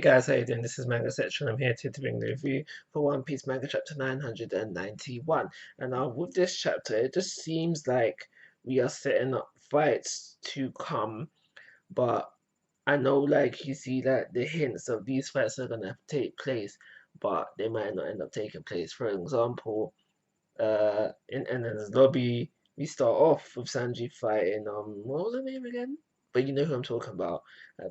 guys, how you doing? This is Manga Section. I'm here to bring the review for One Piece Manga chapter 991. And now with this chapter, it just seems like we are setting up fights to come, but I know like you see that the hints of these fights are gonna take place, but they might not end up taking place. For example, in the lobby, we start off with Sanji fighting what was her name again? But you know who I'm talking about.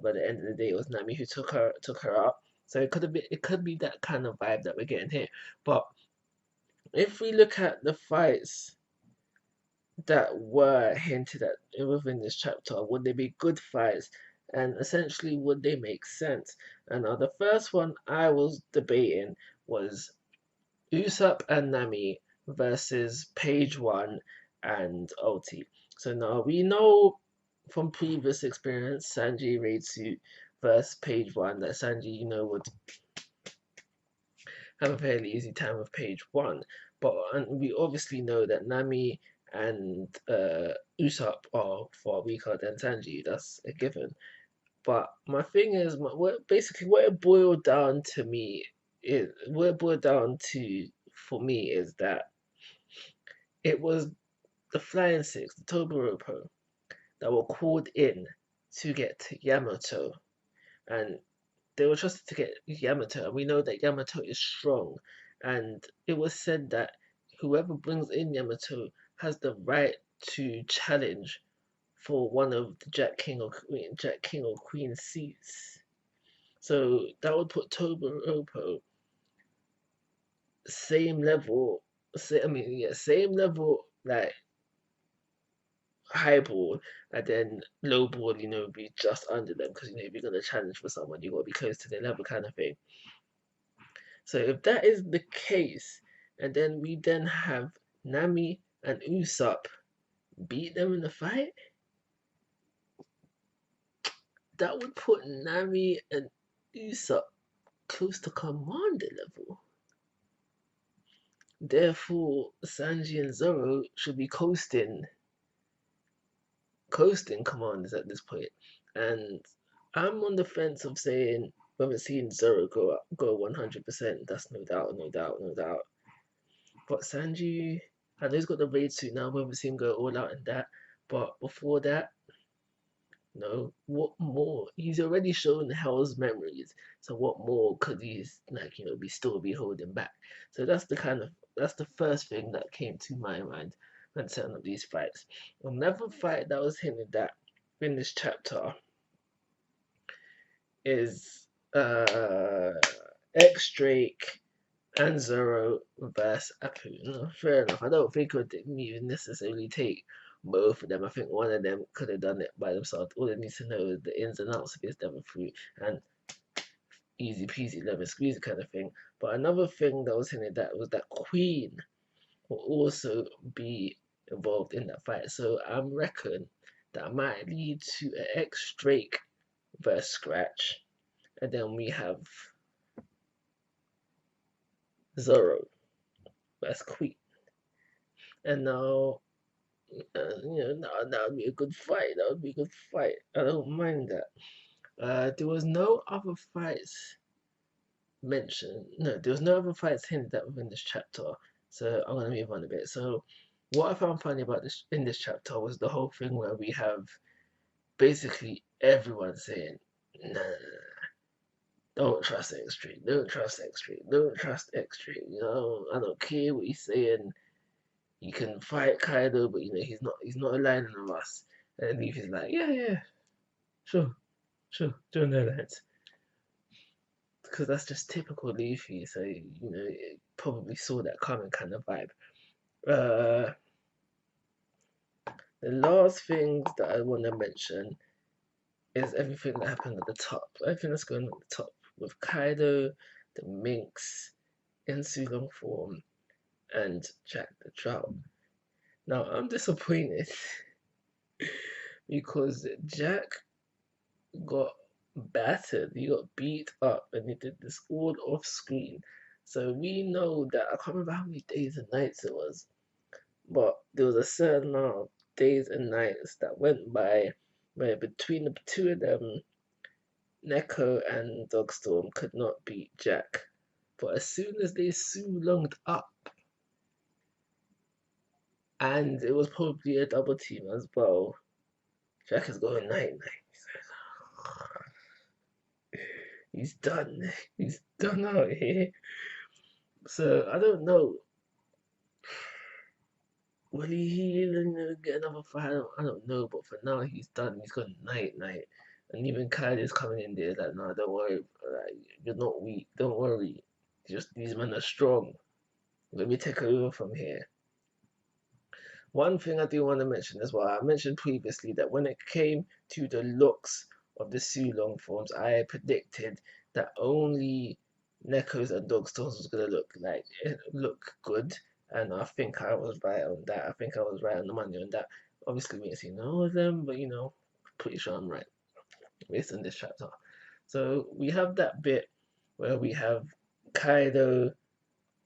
By the end of the day, it was Nami who took her out. So it could be that kind of vibe that we're getting here. But if we look at the fights that were hinted at within this chapter, would they be good fights? And essentially, would they make sense? And the first one I was debating was Usopp and Nami versus Page One and OT. So now we know from previous experience, Sanji Reitsu versus Page One, that Sanji, would have a fairly easy time with Page One. But and we obviously know that Nami and Usopp are far weaker than Sanji. That's a given. But my thing is, basically what it boiled down to me is what it boiled down to for me is that it was the Flying Six, the Toblerone, that were called in to get Yamato, and they were trusted to get Yamato, and we know that Yamato is strong, and it was said that whoever brings in Yamato has the right to challenge for one of the Jack King or Queen seats. So that would put Toblerone same level, same level like highball, and then lowball, be just under them because if you're gonna challenge for someone, you gotta be close to their level, kind of thing. So if that is the case, and then we then have Nami and Usopp beat them in the fight, that would put Nami and Usopp close to commander level. Therefore, Sanji and Zoro should be coasting commanders at this point. And I'm on the fence of saying we haven't seen Zoro go 100%. That's no doubt, no doubt, no doubt. But Sanji, I know he's got the raid suit now. We haven't seen him go all out in that. But before that, no. What more? He's already shown Hell's memories. So what more could he be holding back? So that's the first thing that came to my mind when setting up these fights. Another fight that was hinted at in this chapter is X Drake and Zoro versus Apu. No, fair enough. I don't think it would even necessarily take both of them. I think one of them could have done it by themselves. All they need to know is the ins and outs of his devil fruit and easy peasy lemon squeezy kind of thing. But another thing that was hinted at was that Queen will also be involved in that fight. So I reckon that might lead to an X Drake versus Scratch. And then we have Zoro versus Queen. And now that would be a good fight. That would be a good fight. I don't mind that. There was no other fights mentioned. No, there was no other fights hinted at within this chapter. So I'm gonna move on a bit. So what I found funny about this in this chapter was the whole thing where we have basically everyone saying, nah, don't trust X-Tree, don't trust X-Tree, don't trust X-Tree. I don't care what he's saying. You can fight Kaido, but he's not aligning with us. And Leafy's like, yeah, sure, join the alliance. Because that's just typical Leafy, so it probably saw that coming kind of vibe. The last things that I want to mention is everything that happened at the top. Everything that's going on at the top with Kaido, the Minx, in Sulong form, and Jack the Trout. Now I'm disappointed because Jack got battered, he got beat up, and he did this all off screen. So we know that I can't remember how many days and nights it was, but there was a certain amount of days and nights that went by where between the two of them Neko and Dogstorm could not beat Jack. But as soon as they Sulonged up, and it was probably a double team as well, Jack is going night night. He's done. He's done out here. So I don't know. Will he get another fight? I don't know. But for now, he's done. He's gone night night. And even Kylie's coming in there like, no, don't worry. Like, you're not weak. Don't worry. Just these men are strong. Let me take over from here. One thing I do want to mention as well, I mentioned previously that when it came to the looks of the Sulong forms, I predicted that only Neko's and Dogstorms was gonna look good, and I think I was right on that. I think I was right on the money on that. Obviously, we ain't seen all of them, but pretty sure I'm right based on this chapter. So we have that bit where we have Kaido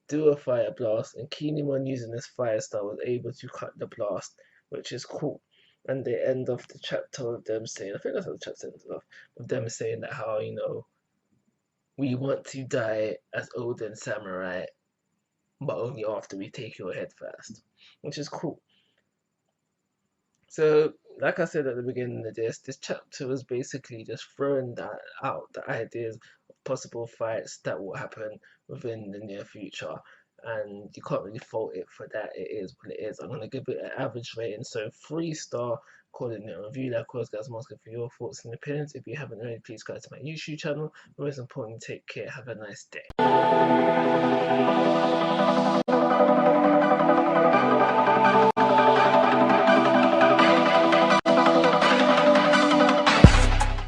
do a fire blast, and Kinemon using his fire star was able to cut the blast, which is cool. And they end off the chapter with them saying, I think that's how the chapter ends off, with them saying that how, we want to die as Odin Samurai, but only after we take your head first, which is cool. So, like I said at the beginning of this chapter was basically just throwing that out, the ideas of possible fights that will happen within the near future. And you can't really fault it for that. It is what it is. I'm gonna give it an average rating, so 3 star. Calling it a review. Like always, guys, I'm asking for your thoughts and opinions. If you haven't already, please go to my YouTube channel. Most importantly, take care. Have a nice day.